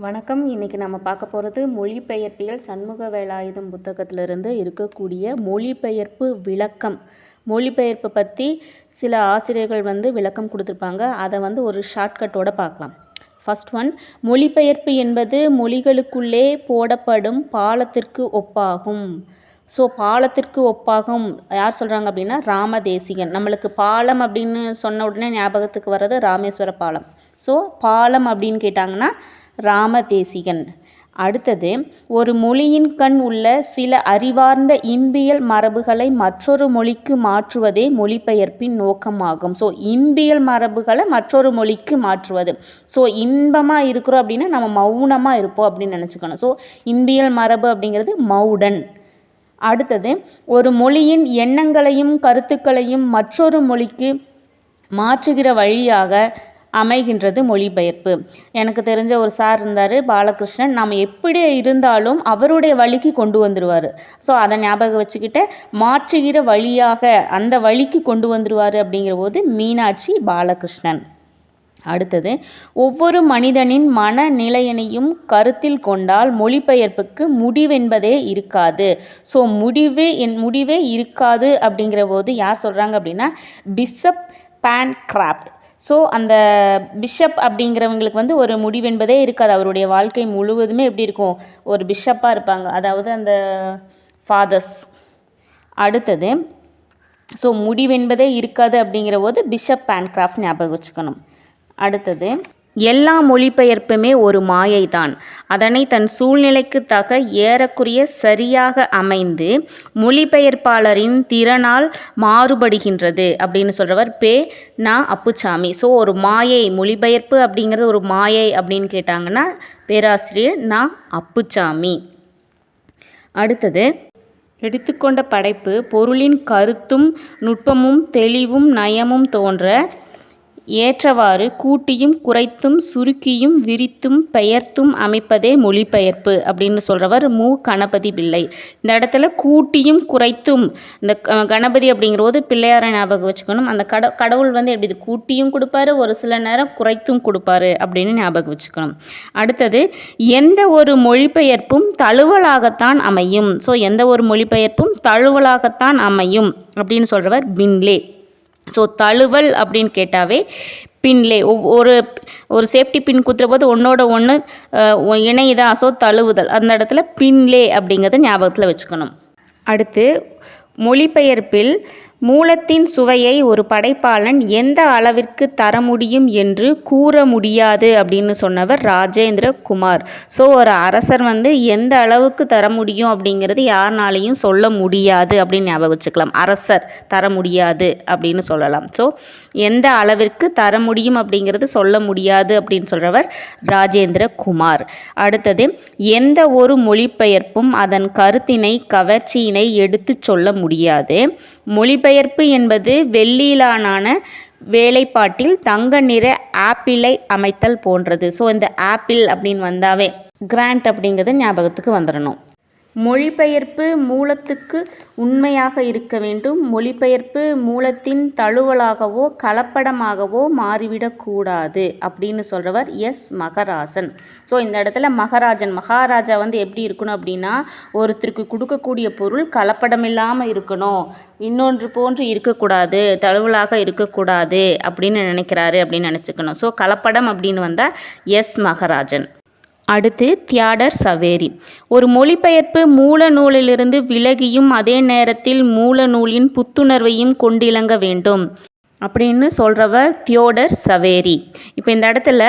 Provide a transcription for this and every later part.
வணக்கம். இன்றைக்கி நம்ம பார்க்க போகிறது மொழிபெயர்ப்பியல் சண்முக வேலாயுதம் புத்தகத்திலிருந்து இருக்கக்கூடிய மொழிபெயர்ப்பு விளக்கம். மொழிபெயர்ப்பு பற்றி சில ஆசிரியர்கள் விளக்கம் கொடுத்துருப்பாங்க. அதை ஒரு ஷார்ட்கட்டோடு பார்க்கலாம். ஃபர்ஸ்ட் ஒன், மொழிபெயர்ப்பு என்பது மொழிகளுக்குள்ளே போடப்படும் பாலத்திற்கு ஒப்பாகும். ஸோ பாலத்திற்கு ஒப்பாகும் யார் சொல்கிறாங்க அப்படின்னா ராமதேசிகன். நம்மளுக்கு பாலம் அப்படின்னு சொன்ன உடனே ஞாபகத்துக்கு வர்றது ராமேஸ்வர பாலம். ஸோ பாலம் அப்படின்னு கேட்டாங்கன்னா ராமதேசிகன். அடுத்தது, ஒரு மொழியின் கண் உள்ள சில அறிவார்ந்த இன்பியல் மரபுகளை மற்றொரு மொழிக்கு மாற்றுவதே மொழிபெயர்ப்பின் நோக்கமாகும். ஸோ இன்பியல் மரபுகளை மற்றொரு மொழிக்கு மாற்றுவது. ஸோ இன்பமாக இருக்கிறோம் அப்படின்னா நம்ம மௌனமாக இருப்போம் அப்படின்னு நினச்சிக்கணும். ஸோ இன்பியல் மரபு அப்படிங்கிறது மௌடன். அடுத்தது, ஒரு மொழியின் எண்ணங்களையும் கருத்துக்களையும் மற்றொரு மொழிக்கு மாற்றுகிற வழியாக அமைகின்றது மொழிபெயர்ப்பு. எனக்கு தெரிஞ்ச ஒரு சார் இருந்தார், பாலகிருஷ்ணன். நாம் எப்படி இருந்தாலும் அவருடைய வழிக்கு கொண்டு வந்துடுவார். ஸோ அதை ஞாபகம் வச்சுக்கிட்டு மாற்றுகிற வழியாக அந்த வழிக்கு கொண்டு வந்துடுவார். அப்படிங்கிற போது மீனாட்சி பாலகிருஷ்ணன். அடுத்தது, ஒவ்வொரு மனிதனின் மனநிலையினையும் கருத்தில் கொண்டால் மொழிபெயர்ப்புக்கு முடிவென்பதே இருக்காது. ஸோ முடிவே இருக்காது அப்படிங்கிற போது யார் சொல்கிறாங்க அப்படின்னா பிஷப் பான்கிராஃப்ட். ஸோ அந்த பிஷப் அப்படிங்கிறவங்களுக்கு ஒரு முடிவென்பதே இருக்காது. அவருடைய வாழ்க்கை முழுவதுமே எப்படி இருக்கும், ஒரு பிஷப்பாக இருப்பாங்க, அதாவது அந்த ஃபாதர்ஸ். அடுத்தது, ஸோ முடிவென்பதே இருக்காது அப்படிங்கிற போது பிஷப் பான்கிராஃப்ட் ஞாபகம் வச்சுக்கணும். அடுத்தது, எல்லா மொழிபெயர்ப்புமே ஒரு மாயை தான். அதனை தன் சூழ்நிலைக்கு தக ஏறக்குறைய சரியாக அமைந்து மொழிபெயர்ப்பாளரின் திறனால் மாறுபடுகின்றது அப்படின்னு சொல்கிறவர் நா. அப்புசாமி. ஸோ ஒரு மாயை, மொழிபெயர்ப்பு அப்படிங்கிறது ஒரு மாயை அப்படின்னு கேட்டாங்கன்னா பேராசிரியர் நா. அப்புசாமி. அடுத்தது, எடுத்துக்கொண்ட படைப்பு பொருளின் கருத்தும் நுட்பமும் தெளிவும் நயமும் தோன்ற ஏற்றவாறு கூட்டியும் குறைத்தும் சுருக்கியும் விரித்தும் பெயர்த்தும் அமைப்பதே மொழிபெயர்ப்பு அப்படின்னு சொல்கிறவர் மு. கணபதி பிள்ளை. இந்த இடத்துல கூட்டியும் குறைத்தும், இந்த கணபதி அப்படிங்கிறபோது பிள்ளையாரை ஞாபகம் வச்சுக்கணும். அந்த கடவுள் எப்படி கூட்டியும் கொடுப்பாரு, ஒரு சில நேரம் குறைத்தும் கொடுப்பாரு அப்படின்னு ஞாபகம் வச்சுக்கணும். அடுத்தது, எந்த ஒரு மொழிபெயர்ப்பும் தழுவலாகத்தான் அமையும். ஸோ எந்த ஒரு மொழிபெயர்ப்பும் தழுவலாகத்தான் அமையும் அப்படின்னு சொல்கிறவர் பின்லே. ஸோ தழுவல் அப்படின்னு கேட்டாவே பின்லே, ஒரு சேஃப்டி பின் குத்துற போது ஒன்றோட ஒன்று இணையுதா, ஸோ தழுவுதல். அந்த இடத்துல பின்லே அப்படிங்கிறத ஞாபகத்தில் வச்சுக்கணும். அடுத்து, மொழிபெயர்ப்பில் மூலத்தின் சுவையை ஒரு படைப்பாளன் எந்த அளவிற்கு தர முடியும் என்று கூற முடியாது அப்படின்னு சொன்னவர் ராஜேந்திர குமார். ஸோ ஒரு அரசர் எந்த அளவுக்கு தர முடியும் அப்படிங்கிறது யாருனாலையும் சொல்ல முடியாது அப்படின்னு ஞாபகம் வச்சுக்கலாம். அரசர் தர முடியாது அப்படின்னு சொல்லலாம். ஸோ எந்த அளவிற்கு தர முடியும் அப்படிங்கிறது சொல்ல முடியாது அப்படின்னு சொல்கிறவர் ராஜேந்திர குமார். அடுத்தது, எந்த ஒரு மொழிபெயர்ப்பும் அதன் கருத்தினை கவர்ச்சியினை எடுத்து சொல்ல முடியாது. மொழிபெயர்ப்பு என்பது வெள்ளியிலான வேலைப்பாட்டில் தங்க நிற ஆப்பிளை அமைத்தல் போன்றது. ஸோ இந்த ஆப்பிள் அப்படின்னு வந்தாவே கிராண்ட் அப்படிங்கிறது ஞாபகத்துக்கு வந்துடணும். மொழிபெயர்ப்பு மூலத்துக்கு உண்மையாக இருக்க வேண்டும். மொழிபெயர்ப்பு மூலத்தின் தழுவலாகவோ கலப்படமாகவோ மாறிவிடக்கூடாது அப்படின்னு சொல்கிறவர் எஸ். மகராசன். ஸோ இந்த இடத்துல மகாராஜா எப்படி இருக்கணும் அப்படின்னா, ஒருத்தருக்கு கொடுக்கக்கூடிய பொருள் கலப்படம் இல்லாமல் இருக்கணும், இன்னொன்று போன்று இருக்கக்கூடாது, தழுவலாக இருக்கக்கூடாது அப்படின்னு நினைக்கிறாரு அப்படின்னு நினச்சிக்கணும். ஸோ கலப்படம் அப்படின்னு வந்தால் எஸ். மகராஜன். அடுத்து, தியாடர் சவேரி. ஒரு மொழிபெயர்ப்பு மூல நூலிலிருந்து விலகியும் அதே நேரத்தில் மூல நூலின் புத்துணர்வையும் கொண்டிலங்க வேண்டும் அப்படின்னு சொல்கிறவர் தியோடர் சவேரி. இப்போ இந்த இடத்துல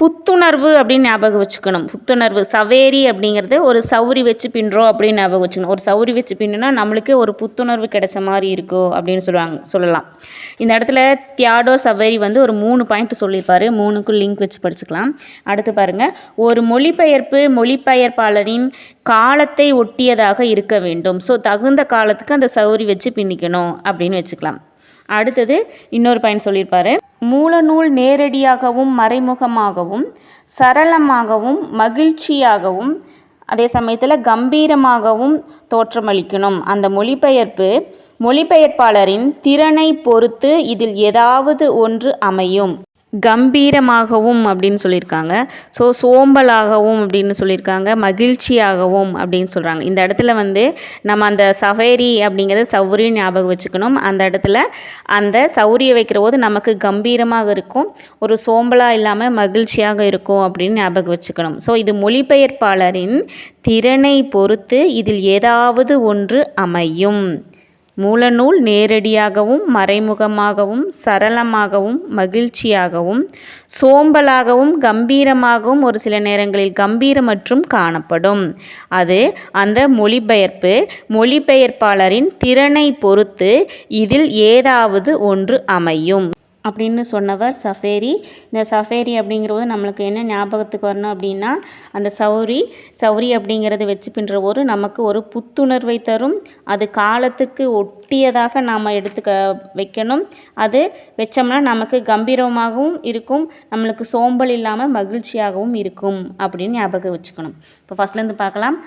புத்துணர்வு அப்படின்னு ஞாபகம் வச்சுக்கணும். புத்துணர்வு, சவேரி அப்படிங்கிறது ஒரு சௌரி வச்சு பின்னுறோம் அப்படின்னு ஞாபகம் வச்சுக்கணும். ஒரு சௌரி வச்சு பின்னுனா நம்மளுக்கு ஒரு புத்துணர்வு கிடைச்ச மாதிரி இருக்கும் அப்படின்னு சொல்லலாம். இந்த இடத்துல தியாடோர் சவேரி ஒரு 3 பாயிண்ட் சொல்லியிருப்பார். 3க்கும் லிங்க் வச்சு படிச்சுக்கலாம். அடுத்து பாருங்கள், ஒரு மொழிபெயர்ப்பு மொழிபெயர்ப்பாளரின் காலத்தை ஒட்டியதாக இருக்க வேண்டும். ஸோ தகுந்த காலத்துக்கு அந்த சௌரி வச்சு பின்னிக்கணும் அப்படின்னு வச்சுக்கலாம். அடுத்தது இன்னொரு பாயிண்ட் சொல்லியிருப்பாரு, மூலநூல் நேரடியாகவும் மறைமுகமாகவும் சரளமாகவும் மகிழ்ச்சியாகவும் அதே சமயத்தில் கம்பீரமாகவும் தோற்றமளிக்கணும். அந்த மொழிபெயர்ப்பாளரின் திறனை பொறுத்து இதில் ஏதாவது ஒன்று அமையும். கம்பீரமாகவும் அப்படின்னு சொல்லியிருக்காங்க. ஸோ சோம்பலாகவும் அப்படின்னு சொல்லியிருக்காங்க, மகிழ்ச்சியாகவும் அப்படின்னு சொல்கிறாங்க. இந்த இடத்துல வந்து நம்ம அந்த சவேரி அப்படிங்கிறத சௌரியம் ஞாபகம் வச்சுக்கணும். அந்த இடத்துல அந்த சௌரியை வைக்கிற போது நமக்கு கம்பீரமாக இருக்கும், ஒரு சோம்பலாக இல்லாமல் மகிழ்ச்சியாக இருக்கும் அப்படின்னு ஞாபகம் வச்சுக்கணும். ஸோ இது மொழிபெயர்ப்பாளரின் திறனை பொறுத்து இதில் ஏதாவது ஒன்று அமையும். மூலநூல் நேரடியாகவும் மறைமுகமாகவும் சரளமாகவும் மகிழ்ச்சியாகவும் சோம்பலாகவும் கம்பீரமாகவும் ஒரு சில நேரங்களில் கம்பீரமற்றும் காணப்படும். அது அந்த மொழிபெயர்ப்பாளரின் திறனை பொறுத்து இதில் ஏதாவது ஒன்று அமையும் அப்படின்னு சொன்னவர் சஃபேரி. இந்த சஃபேரி அப்படிங்கிறது நம்மளுக்கு என்ன ஞாபகத்துக்கு வரணும் அப்படின்னா, அந்த சௌரி அப்படிங்கிறது வச்சு பின்னுற நமக்கு ஒரு புத்துணர்வை தரும். அது காலத்துக்கு ஒட்டியதாக நாம் வைக்கணும். அது வச்சோம்னா நமக்கு கம்பீரமாகவும் இருக்கும், நம்மளுக்கு சோம்பல் இல்லாமல் மகிழ்ச்சியாகவும் இருக்கும் அப்படின்னு ஞாபகம் வச்சுக்கணும். இப்போ ஃபஸ்ட்லேருந்து பார்க்கலாம்.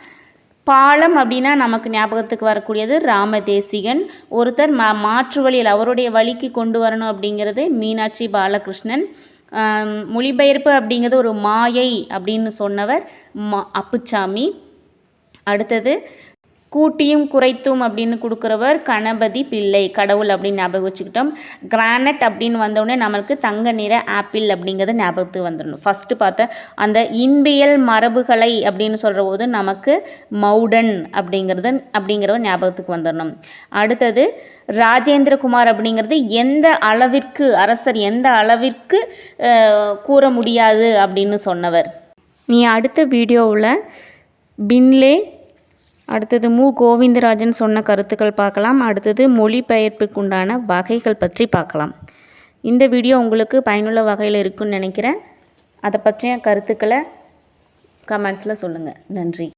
பாலம் அப்படின்னா நமக்கு ஞாபகத்துக்கு வரக்கூடியது ராமதேசிகன். ஒருத்தர் மாற்று வழியில் அவருடைய வழிக்கு கொண்டு வரணும் அப்படிங்கிறது மீனாட்சி பாலகிருஷ்ணன். மொழிபெயர்ப்பு அப்படிங்கிறது ஒரு மாயை அப்படின்னு சொன்னவர் அப்புச்சாமி. அடுத்தது கூட்டியும் குறைத்தும் அப்படின்னு கொடுக்குறவர் கணபதி பிள்ளை, கடவுள் அப்படின்னு ஞாபகம் வச்சுக்கிட்டோம். கிரானைட் அப்படின்னு வந்தோடனே நம்மளுக்கு தங்க நிற ஆப்பிள் அப்படிங்கிறது ஞாபகத்துக்கு வந்துடணும். ஃபஸ்ட்டு பார்த்த அந்த இன்பியல் மரபுகளை அப்படின்னு சொல்கிற போது நமக்கு மவுடன் அப்படிங்கிறவர் ஞாபகத்துக்கு வந்துடணும். அடுத்தது ராஜேந்திரகுமார் அப்படிங்கிறது அரசர் எந்த அளவிற்கு கூற முடியாது அப்படின்னு சொன்னவர். நீ அடுத்த வீடியோவில் பின்லே, அடுத்தது கோவிந்தராஜன் சொன்ன கருத்துக்கள் பார்க்கலாம். அடுத்தது மொழிபெயர்ப்புக்கு உண்டான வகைகள் பற்றி பார்க்கலாம். இந்த வீடியோ உங்களுக்கு பயனுள்ள வகையில் இருக்குன்னு நினைக்கிறேன். அதை பற்றிய கருத்துக்களை கமெண்ட்ஸில் சொல்லுங்கள். நன்றி.